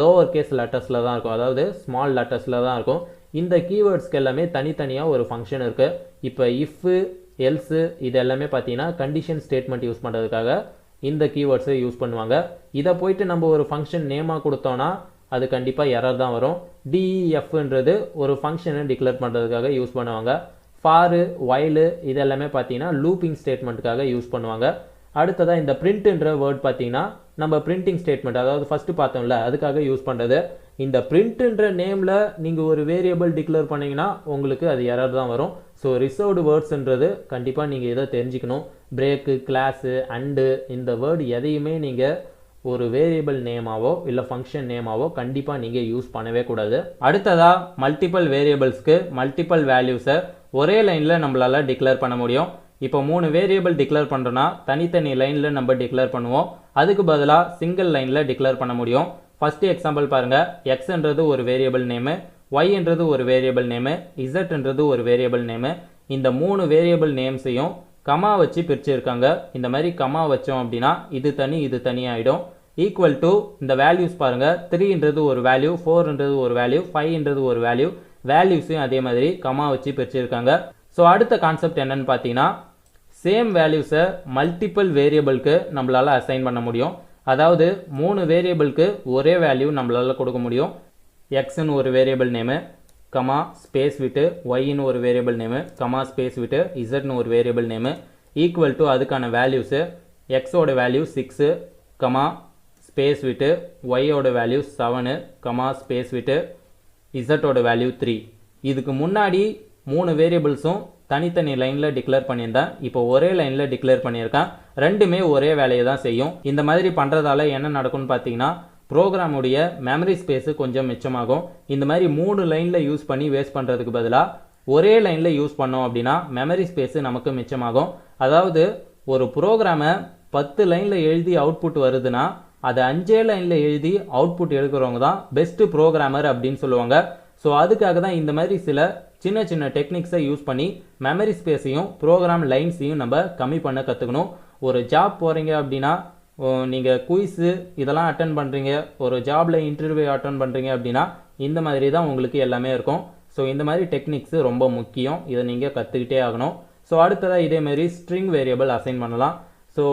லோவர் கேஸ் லெட்டர்ஸில் தான் இருக்கும், அதாவது ஸ்மால் லெட்டர்ஸில் தான் இருக்கும். இந்த கீவேர்ட்ஸ்க்கு எல்லாமே தனித்தனியாக ஒரு ஃபங்க்ஷன் இருக்குது. இப்போ இஃப்பு எல்ஸு இது எல்லாமே பார்த்தீங்கன்னா கண்டிஷன் ஸ்டேட்மெண்ட் யூஸ் பண்ணுறதுக்காக இந்த கீவேர்ட்ஸை யூஸ் பண்ணுவாங்க. இதை போயிட்டு நம்ம ஒரு ஃபங்க்ஷன் நேமாக கொடுத்தோன்னா அது கண்டிப்பாக எரர் தான் வரும். டிஇஎஃப்ன்றது ஒரு ஃபங்க்ஷனை டிக்ளேர் பண்ணுறதுக்காக யூஸ் பண்ணுவாங்க. ஃபாரு ஒயிலு இது எல்லாமே பார்த்தீங்கன்னா லூப்பிங் ஸ்டேட்மெண்ட்டுக்காக யூஸ் பண்ணுவாங்க. அடுத்ததாக இந்த பிரிண்ட்ன்ற வேர்ட் பார்த்தீங்கன்னா நம்ம பிரிண்டிங் ஸ்டேட்மெண்ட், அதாவது ஃபஸ்ட்டு பார்த்தோம்ல அதுக்காக யூஸ் பண்ணுறது. இந்த பிரிண்ட்ன்ற நேமில் நீங்கள் ஒரு வேரியபிள் டிக்ளேர் பண்ணிங்கன்னா உங்களுக்கு அது எரர் தான் வரும். ஸோ ரிசர்வ்டு வேர்ட்ஸ்ன்றது கண்டிப்பாக நீங்கள் இதை தெரிஞ்சுக்கணும். பிரேக்கு, கிளாஸு, அண்டு இந்த வேர்டு எதையுமே நீங்கள் ஒரு வேரியபிள் நேமாவோ இல்லை ஃபங்க்ஷன் நேமாவோ கண்டிப்பாக நீங்கள் யூஸ் பண்ணவே கூடாது. அடுத்ததாக மல்டிபிள் வேரியபிள்ஸ்க்கு மல்டிபிள் வேல்யூஸை ஒரே லைனில் நம்மளால் டிக்ளேர் பண்ண முடியும். இப்போ 3 வேரியபிள் டிக்ளேர் பண்ணுறோன்னா தனித்தனி லைனில் நம்ம டிக்ளேர் பண்ணுவோம். அதுக்கு பதிலாக சிங்கிள் லைனில் டிக்ளேர் பண்ண முடியும். ஃபஸ்ட்டு எக்ஸாம்பிள் பாருங்கள், எக்ஸ்ன்றது ஒரு வேரியபிள் நேமு, ஒய்ன்றது ஒரு வேரியபிள் நேமு, இசட்ன்றது ஒரு வேரியபிள் நேமு. இந்த 3 வேரியபிள் நேம்ஸையும் கமா வச்சு பிரிச்சுருக்காங்க. இந்த மாதிரி கமா வச்சோம் அப்படின்னா இது தனி இது தனியாகிடும். ஈக்குவல் டு இந்த வேல்யூஸ் பாருங்கள், 3ன்றது ஒரு வேல்யூ, 4ன்றது ஒரு வேல்யூ, 5ன்றது ஒரு வேல்யூ. வேல்யூஸையும் அதே மாதிரி கமா வச்சு பிரிச்சுருக்காங்க. ஸோ அடுத்த கான்செப்ட் என்னன்னு பார்த்தீங்கன்னா, சேம் வேல்யூஸை மல்டிபிள் வேரியபிளுக்கு நம்மளால் அசைன் பண்ண முடியும். அதாவது 3 வேரியபிளுக்கு ஒரே வேல்யூ நம்மளால் கொடுக்க முடியும். எக்ஸ்ன்னு ஒரு வேரியபிள் நேமு, கமா ஸ்பேஸ் விட்டு ஒய்ன்னு ஒரு வேரியபிள் நேமு, கமா ஸ்பேஸ் விட்டு இசட்னு ஒரு வேரியபிள் நேமு. ஈக்குவல் டு அதுக்கான வேல்யூஸு, எக்ஸோட வேல்யூ 6, கமா ஸ்பேஸ் விட்டு ஒய்யோட வேல்யூ 7, கமா ஸ்பேஸ் விட்டு இசட்டோட வேல்யூ 3. இதுக்கு முன்னாடி 3 வேரியபிள்ஸும் தனித்தனி லைனில் டிக்ளேர் பண்ணியிருந்தேன். இப்போ ஒரே லைனில் டிக்ளேர் பண்ணியிருக்கேன். ரெண்டுமே ஒரே வேலையை தான் செய்யும். இந்த மாதிரி பண்ணுறதால என்ன நடக்கும்னு பார்த்தீங்கன்னா, ப்ரோக்ராமுடைய மெமரி ஸ்பேஸு கொஞ்சம் மிச்சமாகும். இந்த மாதிரி 3 லைனில் யூஸ் பண்ணி வேஸ்ட் பண்ணுறதுக்கு பதிலாக ஒரே லைனில் யூஸ் பண்ணோம் அப்படின்னா மெமரி ஸ்பேஸு நமக்கு மிச்சமாகும். அதாவது ஒரு ப்ரோக்ராமை 10 லைனில் எழுதி அவுட்புட் வருதுன்னா அதை 5 லைனில் எழுதி அவுட்புட் எடுக்கிறவங்க தான் பெஸ்ட்டு ப்ரோக்ராமர் அப்படின்னு சொல்லுவாங்க. ஸோ அதுக்காக தான் இந்த மாதிரி சில சின்ன சின்ன டெக்னிக்ஸை யூஸ் பண்ணி மெமரி ஸ்பேஸையும் ப்ரோக்ராம் லைன்ஸையும் நம்ம கம்மி பண்ண கற்றுக்கணும். ஒரு ஜாப் போகிறீங்க அப்படின்னா, நீங்கள் குயிஸு இதெல்லாம் அட்டன் பண்ணுறீங்க, ஒரு ஜாபில் இன்டர்வியூ அட்டன் பண்ணுறீங்க அப்படின்னா இந்த மாதிரி தான் உங்களுக்கு எல்லாமே இருக்கும். ஸோ இந்த மாதிரி டெக்னிக்ஸு ரொம்ப முக்கியம், இதை நீங்கள் கற்றுக்கிட்டே ஆகணும். ஸோ அடுத்ததாக இதேமாரி ஸ்ட்ரிங் வேரியபிள் அசைன் பண்ணலாம். ஸோ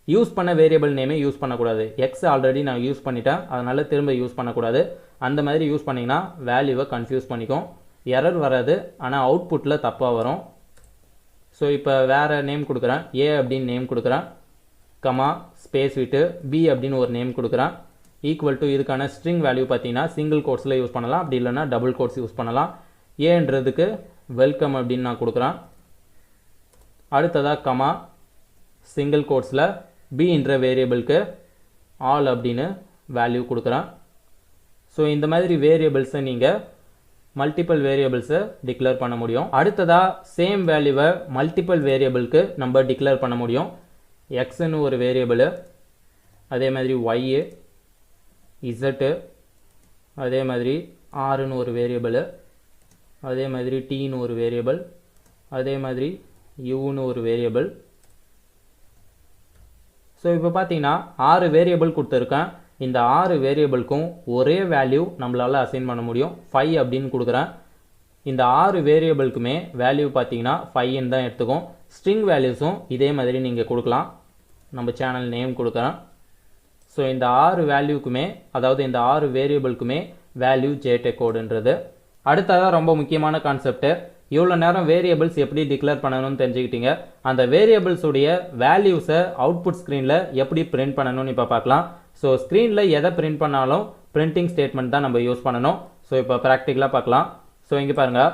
யூஸ் பண்ண வேரியபிள் நேமே யூஸ் பண்ணக்கூடாது. எக்ஸ் ஆல்ரெடி நான் யூஸ் பண்ணிட்டேன், அதனால் திரும்ப யூஸ் பண்ணக்கூடாது. அந்த மாதிரி யூஸ் பண்ணிங்கன்னா வேல்யூவை கன்ஃபியூஸ் பண்ணிக்கும், எரர் வராது, ஆனால் அவுட்புட்டில் தப்பாக வரும். ஸோ இப்போ வேறு நேம் கொடுக்குறேன், ஏ அப்படின்னு நேம் கொடுக்குறேன், கமா ஸ்பேஸ் விட்டு பி அப்படின்னு ஒரு நேம் கொடுக்குறேன். ஈக்குவல் டு இதுக்கான ஸ்ட்ரிங் வேல்யூ பார்த்தீங்கன்னா சிங்கிள் கோட்ஸில் யூஸ் பண்ணலாம், அப்படி இல்லைன்னா டபுள் கோட்ஸ் யூஸ் பண்ணலாம். ஏன்றதுக்கு வெல்கம் அப்படின்னு நான் கொடுக்குறேன். அடுத்ததாக கமா சிங்கிள் கோட்ஸில் பி என்ற வேரியபிளுக்கு ஆல் அப்படின்னு வேல்யூ கொடுக்குறேன். ஸோ இந்த மாதிரி வேரியபிள்ஸை நீங்கள் மல்டிபிள் வேரியபிள்ஸை டிக்ளேர் பண்ண முடியும். அடுத்ததாக சேம் வேல்யூவை மல்டிபிள் வேரியபிளுக்கு நம்ம டிக்ளேர் பண்ண முடியும். எக்ஸ்ன்னு ஒரு வேரியபிள், அதே மாதிரி ஒய்யு, இசட்டு, அதே மாதிரி ஆறுன்னு ஒரு வேரியபிள், அதே மாதிரி டீன்னு ஒரு வேரியபிள், அதே மாதிரி யூன்னு ஒரு வேரியபிள். ஸோ இப்போ பார்த்தீங்கன்னா 6 வேரியபிள் கொடுத்துருக்கேன். இந்த 6 வேரியபிளுக்கும் ஒரே வேல்யூ நம்மளால் அசைன் பண்ண முடியும். 5 அப்படின்னு கொடுக்குறேன். இந்த 6 வேரியபிளுக்குமே வேல்யூ பார்த்தீங்கன்னா 5ன்னு தான் எடுத்துக்கும். ஸ்ட்ரிங் வேல்யூஸும் இதே மாதிரி நீங்கள் கொடுக்கலாம். நம்ம சேனல் நேம் கொடுக்குறேன். ஸோ இந்த 6 வேல்யூக்குமே, அதாவது இந்த 6 வேரியபிளுக்குமே வேல்யூ ஜேடெக் கோடுன்றது. அடுத்ததான் ரொம்ப முக்கியமான கான்செப்ட், இவ்வளோ நேரம் வேரியபிள்ஸ் எப்படி டிக்ளேர் பண்ணணும்னு தெரிஞ்சுக்கிட்டீங்க. அந்த வேரியபிள்ஸ் உடைய வேல்யூஸை அவுட்புட் ஸ்க்ரீனில் எப்படி பிரிண்ட் பண்ணணும்னு இப்போ பார்க்கலாம். ஸோ ஸ்க்ரீனில் எதை பிரிண்ட் பண்ணாலும் பிரிண்டிங் ஸ்டேட்மெண்ட் தான் நம்ம யூஸ் பண்ணணும். ஸோ இப்போ ப்ராக்டிக்கலாக பார்க்கலாம். ஸோ இங்கே பாருங்கள்,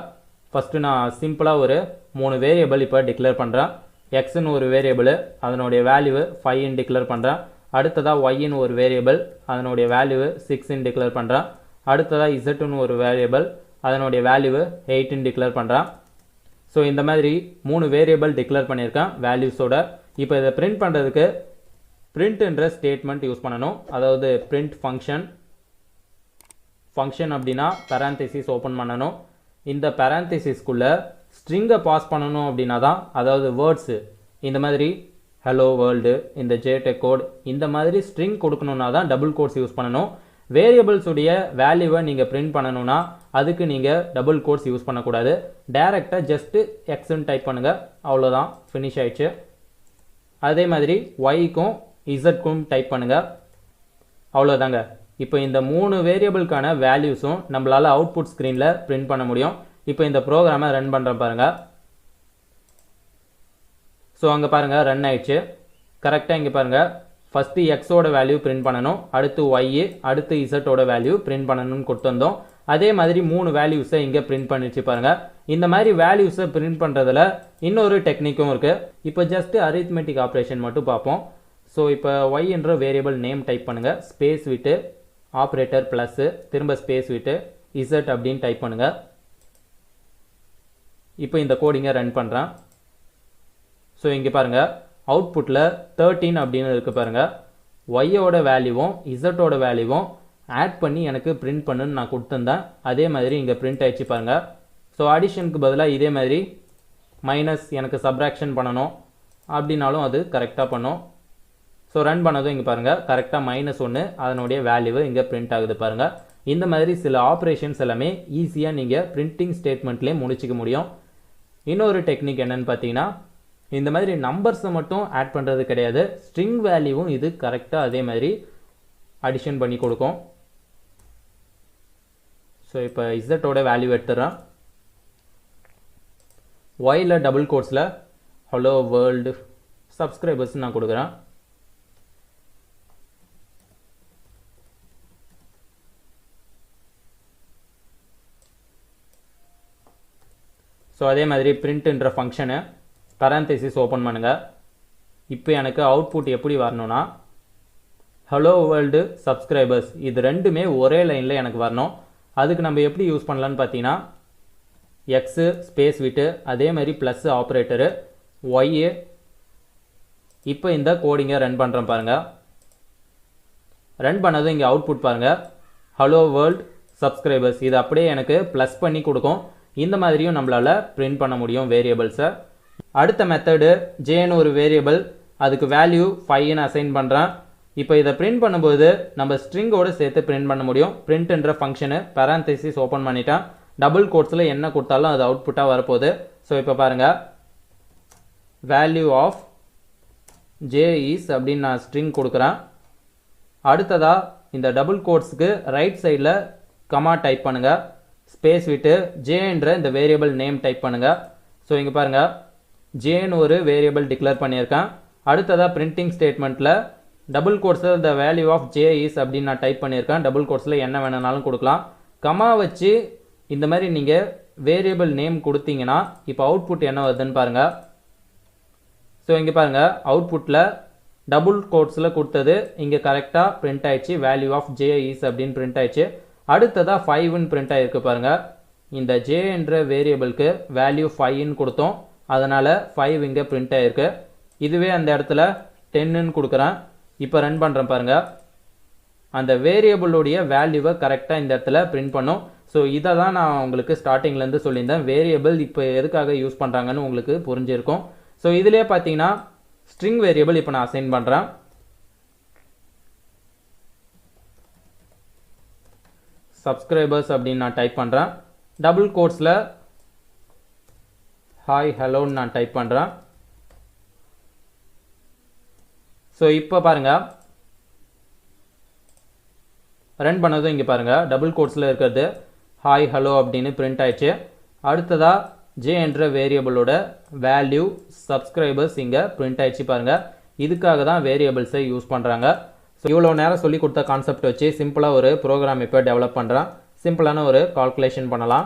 ஃபஸ்ட்டு நான் சிம்பிளாக ஒரு 3 வேரியபிள் இப்போ டிக்ளேர் பண்ணுறேன். எக்ஸ்ன்னு ஒரு வேரியபிள், அதனுடைய வேல்யூ 5ன்னு டிக்ளேர் பண்ணுறேன். அடுத்ததாக ஒய்ன்னு ஒரு வேரியபிள், அதனுடைய வேல்யூ 6ன்னு டிக்ளேர் பண்ணுறேன். அடுத்ததாக இசட்டுன்னு ஒரு வேரியபிள், அதனுடைய வேல்யூ 8ன்னு டிக்ளேர் பண்ணுறேன். ஸோ இந்த மாதிரி 3 வேரியபிள் டிக்ளேர் பண்ணியிருக்கேன் வேல்யூஸோட. இப்போ இதை பிரிண்ட் பண்ணுறதுக்கு பிரிண்ட்ன்ற ஸ்டேட்மெண்ட் யூஸ் பண்ணணும். அதாவது பிரிண்ட் ஃபங்க்ஷன் அப்படின்னா பேராந்தசிஸ் ஓப்பன் பண்ணணும். இந்த பேராந்தசிஸ்க்குள்ளே ஸ்ட்ரிங்கை பாஸ் பண்ணணும் அப்படின்னா தான், அதாவது வேர்ட்ஸு இந்த மாதிரி ஹலோ வேர்ல்டு, இந்த ஜேடெக் கோட், இந்த மாதிரி ஸ்ட்ரிங் கொடுக்கணுன்னா தான் டபுள் கோட்ஸ் யூஸ் பண்ணணும். வேரியபிள்ஸ் உடைய வேல்யூவை நீங்கள் பிரிண்ட் பண்ணணும்னா அதுக்கு நீங்கள் டபுள் கோட்ஸ் யூஸ் பண்ணக்கூடாது. டைரெக்டாக ஜஸ்ட்டு எக்ஸ்ன்னு டைப் பண்ணுங்கள், அவ்வளோதான், ஃபினிஷ் ஆயிடுச்சு. அதே மாதிரி ஒய்க்கும் இசட்க்கும் டைப் பண்ணுங்கள், அவ்வளோதாங்க. இப்போ இந்த 3 வேரியபிளுக்கான வேல்யூஸும் நம்மளால் அவுட்புட் ஸ்க்ரீனில் பிரிண்ட் பண்ண முடியும். இப்போ இந்த ப்ரோக்ராமை ரன் பண்ணுற பாருங்கள். ஸோ அங்கே பாருங்கள் ரன் ஆயிடுச்சு கரெக்டாக. இங்கே பாருங்கள், ஃபஸ்ட்டு எக்ஸோட வேல்யூ பிரிண்ட் பண்ணணும், அடுத்து ஒய், அடுத்து இசட்டோட வேல்யூ பிரிண்ட் பண்ணணும்னு கொடுத்துருந்தோம். அதே மாதிரி 3 வேல்யூஸை இங்கே பிரிண்ட் பண்ணிச்சு பாருங்கள். இந்த மாதிரி வேல்யூஸை பிரிண்ட் பண்ணுறதுல இன்னொரு டெக்னிக்கும் இருக்குது. இப்போ ஜஸ்ட்டு அரித்மெட்டிக் ஆப்ரேஷன் மட்டும் பார்ப்போம். ஸோ இப்போ ஒய் என்ற வேரியபிள் நேம் டைப் பண்ணுங்கள், ஸ்பேஸ் விட்டு ஆப்ரேட்டர் ப்ளஸ்ஸு, திரும்ப ஸ்பேஸ் விட்டு இசட் அப்படின்னு டைப் பண்ணுங்கள். இப்போ இந்த கோடிங்கை ரன் பண்ணுறேன். ஸோ இங்கே பாருங்கள், அவுட்புட்டில் 13 அப்படின்னு இருக்குது பாருங்கள். ஒய்யோட வேல்யூவும் இசட்டோட வேல்யூவும் ஆட் பண்ணி எனக்கு பிரிண்ட் பண்ணுன்னு நான் கொடுத்துருந்தேன். அதே மாதிரி இங்கே பிரிண்ட் ஆயிடுச்சு பாருங்கள். ஸோ அடிஷனுக்கு பதிலாக இதே மாதிரி மைனஸ் எனக்கு சப்ராக்ஷன் பண்ணணும் அப்படின்னாலும் அது கரெக்டாக பண்ணும். ஸோ ரன் பண்ணதும் இங்கே பாருங்கள், கரெக்டாக -1 அதனுடைய வேல்யூ இங்கே பிரிண்ட் ஆகுது பாருங்கள். இந்த மாதிரி சில ஆப்ரேஷன்ஸ் எல்லாமே ஈஸியாக நீங்கள் பிரிண்டிங் ஸ்டேட்மெண்ட்லேயே முடிச்சிக்க முடியும். இன்னொரு டெக்னிக் என்னன்னு பார்த்தீங்கன்னா, இந்த மாதிரி நம்பர்ஸை மட்டும் ஆட் பண்ணுறது கிடையாது, ஸ்ட்ரிங் வேல்யூவும் இது கரெக்டாக அதே மாதிரி அடிஷன் பண்ணி கொடுக்கும். ஸோ இப்போ இசட்டோட வேல்யூ எடுத்துடுறேன். ஒயில் டபுள் கோட்ஸில் ஹலோ வேர்ல்டு சப்ஸ்கிரைபர்ஸ் நான் கொடுக்குறேன். ஸோ அதே மாதிரி பிரிண்ட்ன்ற ஃபங்க்ஷனு பேராந்தசிஸ் ஓப்பன் பண்ணுங்கள். இப்போ எனக்கு அவுட்புட் எப்படி வரணும்னா ஹலோ வேர்ல்டு சப்ஸ்கிரைபர்ஸ், இது ரெண்டுமே ஒரே லைனில் எனக்கு வரணும். அதுக்கு நம்ம எப்படி யூஸ் பண்ணலான்னு பார்த்தீங்கன்னா, எக்ஸு ஸ்பேஸ் விட்டு அதே மாதிரி ப்ளஸ் ஆப்ரேட்டரு ஒய்யு. இப்போ இந்த கோடிங்கை ரன் பண்ணுறேன் பாருங்கள். ரன் பண்ணதும் இங்கே அவுட்புட் பாருங்கள், ஹலோ வேர்ல்டு சப்ஸ்கிரைபர்ஸ். இது அப்படியே எனக்கு ப்ளஸ் பண்ணி கொடுக்கும். இந்த மாதிரியும் நம்மளால் பிரிண்ட் பண்ண முடியும் வேரியபிள்ஸை. அடுத்த மெத்தடு ஜேன்னு ஒரு வேரியபிள், அதுக்கு வேல்யூ 5ன்னு அசைன் பண்ணுறேன். இப்போ இதை பிரிண்ட் பண்ணும்போது நம்ம ஸ்ட்ரிங்கோடு சேர்த்து பிரிண்ட் பண்ண முடியும். பிரிண்ட்ன்ற ஃபங்க்ஷனு பேராந்தசிஸ் ஓப்பன் பண்ணிட்டேன். டபுள் கோட்ஸில் என்ன கொடுத்தாலும் அது அவுட்புட்டாக வரப்போகுது. ஸோ இப்போ பாருங்கள், வேல்யூ ஆஃப் ஜே இஸ் அப்படின்னு நான் ஸ்ட்ரிங் கொடுக்குறேன். அடுத்ததாக இந்த டபுள் கோட்ஸுக்கு ரைட் சைடில் கமா டைப் பண்ணுங்கள், ஸ்பேஸ் விட்டு ஜேன்ற இந்த வேரியபிள் நேம் டைப் பண்ணுங்கள். ஸோ இங்கே பாருங்கள், ஜேன்னு ஒரு வேரியபிள் டிக்ளேர் பண்ணியிருக்கேன். அடுத்ததாக பிரிண்டிங் ஸ்டேட்மெண்ட்டில் டபுள் கோட்ஸில் the value of J is அப்படின்னு நான் டைப் பண்ணியிருக்கேன். டபுள் கோட்ஸில் என்ன வேணுனாலும் கொடுக்கலாம். கமா வச்சு இந்த மாதிரி நீங்கள் வேரியபிள் நேம் கொடுத்தீங்கன்னா இப்போ அவுட்புட் என்ன வருதுன்னு பாருங்கள். ஸோ இங்கே பாருங்கள், அவுட்புட்டில் டபுள் கோட்ஸில் கொடுத்தது இங்கே கரெக்டாக பிரிண்ட் ஆயிடுச்சு. வேல்யூ ஆஃப் ஜே இஸ் அப்படின்னு பிரிண்ட் ஆயிடுச்சு. அடுத்ததாக 5ன்னு பிரிண்ட் ஆகிருக்கு பாருங்கள். இந்த ஜே என்ற வேரியபிளுக்கு வேல்யூ 5ன்னு கொடுத்தோம், அதனால் 5 இங்கே பிரிண்ட் ஆகிருக்கு. இதுவே அந்த இடத்துல 10ன்னு கொடுக்குறேன். இப்போ ரன் பண்ணுறேன் பாருங்கள், அந்த வேரியபிளுடைய வேல்யூவை கரெக்டாக இந்த இடத்துல பிரிண்ட் பண்ணும். ஸோ இதை தான் நான் உங்களுக்கு ஸ்டார்டிங்லேருந்து சொல்லியிருந்தேன். வேரியபிள் இப்போ எதுக்காக யூஸ் பண்ணுறாங்கன்னு உங்களுக்கு புரிஞ்சிருக்கும். ஸோ இதிலே பார்த்தீங்கன்னா ஸ்ட்ரிங் வேரியபிள் இப்போ நான் அசைன் பண்ணுறேன். சப்ஸ்கிரைபர்ஸ் அப்படின்னு நான் டைப் பண்ணுறேன். டபுள் கோட்ஸில் ஹாய் ஹலோன்னு நான் டைப் பண்ணுறேன். ஸோ இப்போ பாருங்கள், ரன் பண்ணதும் இங்கே பாருங்கள் டபுள் கோட்ஸில் இருக்கிறது ஹாய் ஹலோ அப்படின்னு பிரிண்ட் ஆயிடுச்சு. அடுத்ததாக ஜே என்ற வேரியபிளோட வேல்யூ சப்ஸ்கிரைபர்ஸ் இங்கே பிரிண்ட் ஆயிடுச்சு பாருங்கள். இதுக்காக தான் வேரியபிள்ஸை யூஸ் பண்ணுறாங்க. ஸோ இவ்வளோ நேரம் சொல்லி கொடுத்த கான்செப்ட் வச்சு சிம்பிளாக ஒரு ப்ரோக்ராம் இப்போ டெவலப் பண்ணுறேன். சிம்பிளான ஒரு கால்குலேஷன் பண்ணலாம்.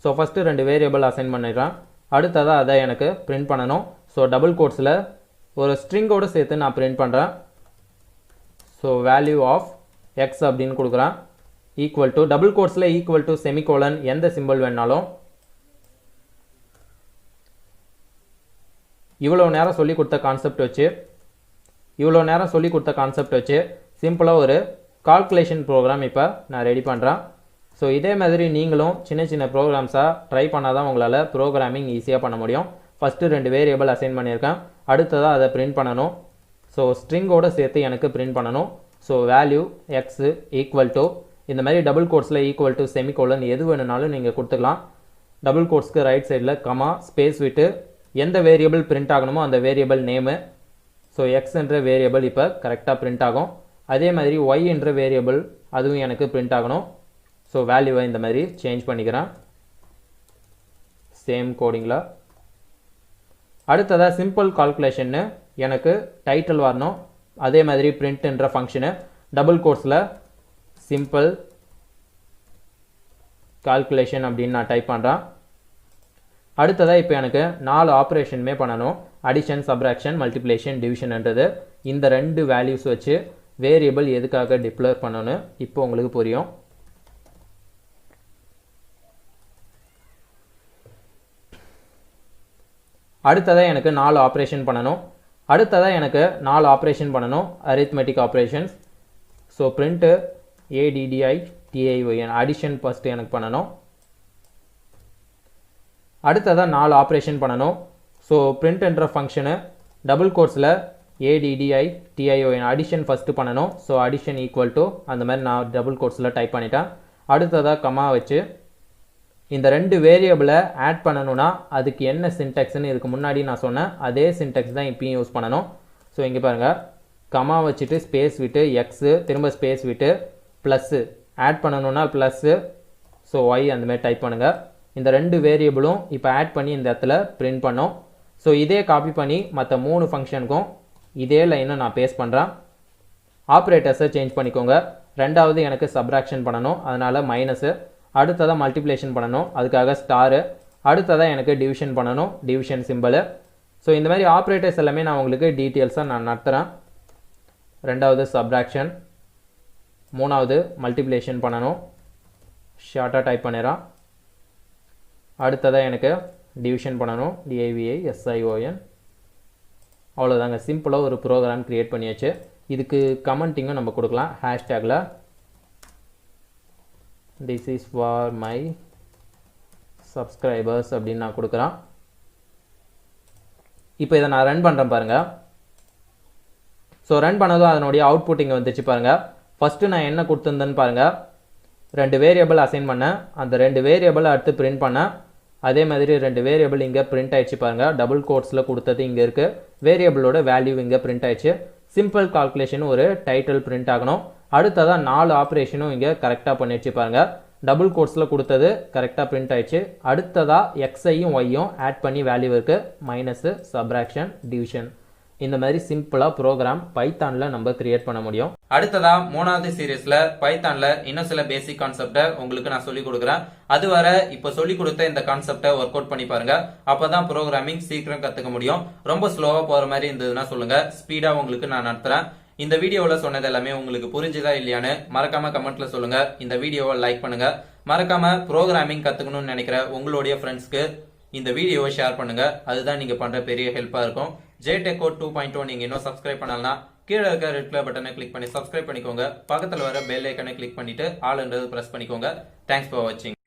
ஸோ ஃபஸ்ட்டு 2 வேரியபிள் அசைன் பண்ணிடுறேன். அடுத்ததாக அதை எனக்கு பிரிண்ட் பண்ணணும். ஸோ டபுள் கோட்ஸில் ஒரு ஸ்ட்ரிங்கோடு சேர்த்து நான் பிரிண்ட் பண்ணுறேன். ஸோ வேல்யூ ஆஃப் எக்ஸ் அப்படின்னு கொடுக்குறேன். ஈக்குவல் டு டபுள் கோட்ஸில் ஈக்குவல் டு செமிகோலன் எந்த சிம்பிள் வேணாலும். இவ்வளோ நேரம் சொல்லி கொடுத்த கான்செப்ட் வச்சு சிம்பிளாக ஒரு கால்குலேஷன் ப்ரோக்ராம் இப்போ நான் ரெடி பண்ணுறேன். ஸோ இதே மாதிரி நீங்களும் சின்ன சின்ன ப்ரோக்ராம்ஸாக ட்ரை பண்ணால் தான் உங்களால் ப்ரோக்ராமிங் ஈஸியாக பண்ண முடியும். ஃபஸ்ட்டு 2 வேரியபிள் அசைன் பண்ணியிருக்கேன். அடுத்ததாக அதை பிரிண்ட் பண்ணணும். ஸோ ஸ்ட்ரிங்கோடு சேர்த்து எனக்கு பிரிண்ட் பண்ணணும். So value X equal to இந்த மாதிரி டபுள் கோட்ஸில் ஈக்குவல் டு செமிகோலன் எது வேணுனாலும் நீங்கள் கொடுத்துக்கலாம். டபுள் கோட்ஸ்க்கு ரைட் சைடில் கமா ஸ்பேஸ் விட்டு எந்த வேரியபிள் பிரிண்ட் ஆகணுமோ அந்த வேரியபிள் நேமு. ஸோ எக்ஸ் என்ற வேரியபிள் இப்போ கரெக்டாக பிரிண்ட் ஆகும். அதே மாதிரி ஒய் என்ற வேரியபிள் அதுவும் எனக்கு பிரிண்ட் ஆகணும். ஸோ வேல்யூவை இந்த மாதிரி சேஞ்ச் பண்ணிக்கிறேன் சேம் கோடிங்கில். அடுத்ததாக சிம்பிள் கால்குலேஷன்னு எனக்கு டைட்டில் வரணும். அதே மாதிரி பிரிண்ட் என்ற ஃபங்க்ஷனு டபுள் கோட்ஸில் சிம்பிள் கால்குலேஷன் அப்படின்னு நான் டைப் பண்ணுறேன். அடுத்ததாக இப்போ எனக்கு 4 ஆப்ரேஷனுமே பண்ணணும். அடிஷன், சப்ராக்ஷன், மல்டிப்ளிகேஷன், டிவிஷன்ன்றது. இந்த 2 வேல்யூஸ் வச்சு வேரியபிள் எதுக்காக டிக்ளேர் பண்ணணும்னு இப்போ உங்களுக்கு புரியும். அடுத்ததாக எனக்கு 4 ஆப்ரேஷன் பண்ணணும். Arithmetic operations. So print ADDITION addition first எனக்கு பண்ணணும். அடுத்ததாக 4 ஆப்ரேஷன் பண்ணணும். ஸோ பிரிண்ட் என்ற ஃபங்க்ஷனு டபுள் கோட்ஸில் ADDITION அடிஷன் ஃபஸ்ட்டு பண்ணணும். ஸோ அடிஷன் ஈக்குவல் டு அந்த மாதிரி நான் டபுள் கோட்ஸில் டைப் பண்ணிட்டேன். அடுத்ததாக கமா வச்சு இந்த 2 வேரியபிளை ஆட் பண்ணணும்னா அதுக்கு என்ன சின்டெக்ஸ்ன்னு இதுக்கு முன்னாடி நான் சொன்னேன் அதே சின்டெக்ஸ் தான் இப்பயும் யூஸ் பண்ணணும். ஸோ இங்கே பாருங்கள் கமா வச்சுட்டு ஸ்பேஸ் விட்டு எக்ஸு திரும்ப ஸ்பேஸ் விட்டு ப்ளஸ்ஸு ஆட் பண்ணணுன்னா ப்ளஸ்ஸு. ஸோ ஒய் அந்த மாதிரி டைப் பண்ணுங்கள். இந்த 2 வேரியபிளும் இப்போ ஆட் பண்ணி இந்த இடத்துல பிரிண்ட் பண்ணோம். ஸோ இதே காப்பி பண்ணி மற்ற 3 ஃபங்க்ஷனுக்கும் இதே லைனை நான் பேஸ்ட் பண்ணுறேன். ஆப்ரேட்டர்ஸை சேஞ்ச் பண்ணிக்கோங்க. ரெண்டாவது எனக்கு சப்ராக்ஷன் பண்ணணும், அதனால் மைனஸு. அடுத்ததாக மல்டிப்ளிகேஷன் பண்ணணும், அதுக்காக ஸ்டாரு. அடுத்ததாக எனக்கு டிவிஷன் பண்ணணும், டிவிஷன் சிம்பிளு. ஸோ இந்த மாதிரி ஆப்ரேட்டர்ஸ் எல்லாமே நான் உங்களுக்கு டீட்டெயில்ஸாக நான் நடத்துகிறேன். ரெண்டாவது சப்ராக்ஷன், மூணாவது மல்டிப்ளிகேஷன் பண்ணணும், ஷார்ட்டாக டைப் பண்ணிடுறேன். அடுத்ததாக எனக்கு டிவிஷன் பண்ணணும், DIVISION. அவ்வளோதாங்க, சிம்பிளாக ஒரு ப்ரோக்ராம் க்ரியேட் பண்ணியாச்சு. இதுக்கு கமெண்டிங்கும் நம்ம கொடுக்கலாம். ஹேஷ்டேக்கில் this is for my subscribers அப்படின்னு நான் கொடுக்குறேன். இப்போ இதை நான் ரன் பண்ணுறேன் பாருங்கள். ஸோ ரன் பண்ணதும் அதனுடைய அவுட்புட் இங்கே வந்துச்சு பாருங்கள். ஃபஸ்ட்டு நான் என்ன கொடுத்துருந்தேன்னு பாருங்கள். 2 வேரியபிள் அசைன் பண்ணேன், அந்த 2 வேரியபிள் அடுத்து பிரிண்ட் பண்ணேன். அதே மாதிரி 2 வேரியபிள் இங்கே பிரிண்ட் ஆயிடுச்சு பாருங்கள். டபுள் கோட்ஸில் கொடுத்தது இங்கே இருக்குது. வேரியபிளோட வேல்யூ இங்கே பிரிண்ட் ஆயிடுச்சு. சிம்பிள் கால்குலேஷன் ஒரு டைட்டில் பிரிண்ட் ஆகணும். அடுத்ததாக 4 ஆப்ரேஷனும் இங்கே கரெக்டாக பண்ணிடுச்சு பாருங்கள். டபுள் கோட்ஸில் கொடுத்தது கரெக்டாக பிரிண்ட் ஆயிடுச்சு. அடுத்ததாக எக்ஸையும் ஒய்யும் ஆட் பண்ணி வேல்யூ இருக்குது, மைனஸு, சப்ராக்ஷன், டிவிஷன். இந்த மாதிரி சிம்பிளாக ப்ரோக்ராம் பைத்தானில் நம்ம கிரியேட் பண்ண முடியும். அடுத்ததாக 3வது சீரீஸில் பைத்தானில் இன்னும் சில பேசிக் கான்செப்டை உங்களுக்கு நான் சொல்லிக் கொடுக்குறேன். அது வர இப்போ சொல்லிக் கொடுத்த இந்த கான்செப்டை ஒர்க் அவுட் பண்ணி பாருங்க. அப்போதான் ப்ரோக்ராமிங் சீக்கிரம் கற்றுக்க முடியும். ரொம்ப ஸ்லோவாக போகிற மாதிரி இருந்ததுன்னா சொல்லுங்க, ஸ்பீடாக உங்களுக்கு நான் நடத்துகிறேன். இந்த வீடியோவில் சொன்னது எல்லாமே உங்களுக்கு புரிஞ்சுதா இல்லையான்னு மறக்காம கமெண்ட்ல சொல்லுங்க. இந்த வீடியோவை லைக் பண்ணுங்க. மறக்காம ப்ரோக்ராமிங் கற்றுக்கணும்னு நினைக்கிற உங்களுடைய ஃப்ரெண்ட்ஸ்க்கு இந்த வீடியோவை ஷேர் பண்ணுங்க. அதுதான் நீங்க பண்ற பெரிய ஹெல்ப்பா இருக்கும். JTechCode 2.0 நீங்க இன்னும் சப்ஸ்கிரைப் பண்ணலனா கீழே இருக்க ரெட் கலர் பட்டனை கிளிக் பண்ணி சப்ஸ்கிரைப் பண்ணிக்கோங்க. பக்கத்துல வர பெல் ஐக்கனை கிளிக் பண்ணிட்டு ஆல்ன்றது பிரஸ் பண்ணிக்கோங்க. தேங்க்ஸ் ஃபார் வாட்சிங்.